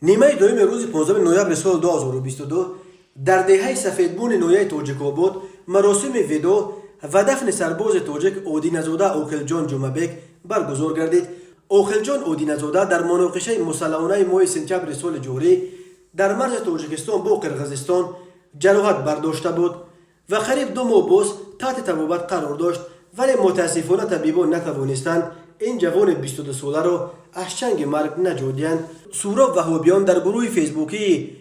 نیمه دوم روز 15 نوامبر سال 2022 در دهه سفیدبون نویه توجیک‌آباد مراسم ویدو و دفن سرباز توجیک اودینزاده اوخیلجان جمعبک برگزار گردید. اوخیلجان اودینزاده در مناقشه مسلحانه ماه سپتامبر سال جاری در مرز تاجیکستان با قرقیزستان جراحت برداشته بود و قریب 2 ماه باز تحت طبابت قرار داشت، ولی متاسفانه طبیبان نتوانستند این جوان 22 ساله را از چنگ مرگ نجادیند. سهراب وهابیان در گروه فیسبوکی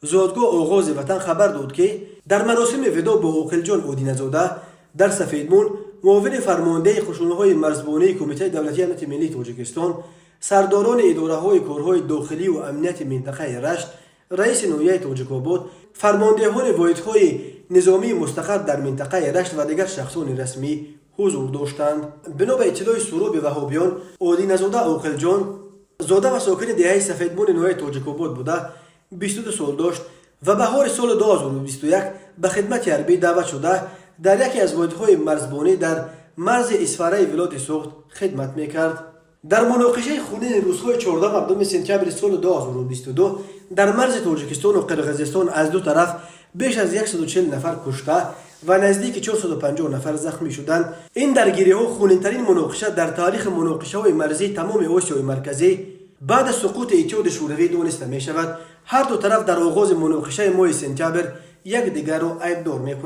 زادگاه آغاز وطن خبر داد که در مراسم ودا با اوخیلجان اودینزاده در سفیدمون معاون فرمانده خشونت‌های مرزبانی کمیته دولتی امنیت ملی تاجیکستان، سرداران اداره‌های کارهای داخلی و امنیت منطقه رشت، رئیس نویه تاجیک‌آباد، فرماندهان واحدهای نظامی مستقر در منطقه رشت و دیگر شخصان رسمی حضور داشتند. بنا به اطلاع سهراب وهابیان، اودینزاده اوخیلجان زاده و ساکن دهه سفیدمون نویه تاجیک‌آباد بوده 22 سال داشت و بهار سال 2021 به خدمت حربی دعوت شده در یکی از واحدهای مرزبانی در مرز اسفاره ولایت سوخت خدمت میکرد. در مناقشه خونین روزهای 14 سپتامبر سال 2022 در مرز تاجیکستان و قرقیزستان از دو طرف بیش از 140 نفر کشته و نزدیک 450 نفر زخمی شدند. این درگیری ها خونین‌ترین مناقشه در تاریخ مناقشه های مرزی تمام آسیای مرکزی بعد از سقوط اتحاد شوروی دانسته می شود. هر دو طرف در آغاز مناقشه ماه سپتامبر یک دیگر را عیبدار می کنند.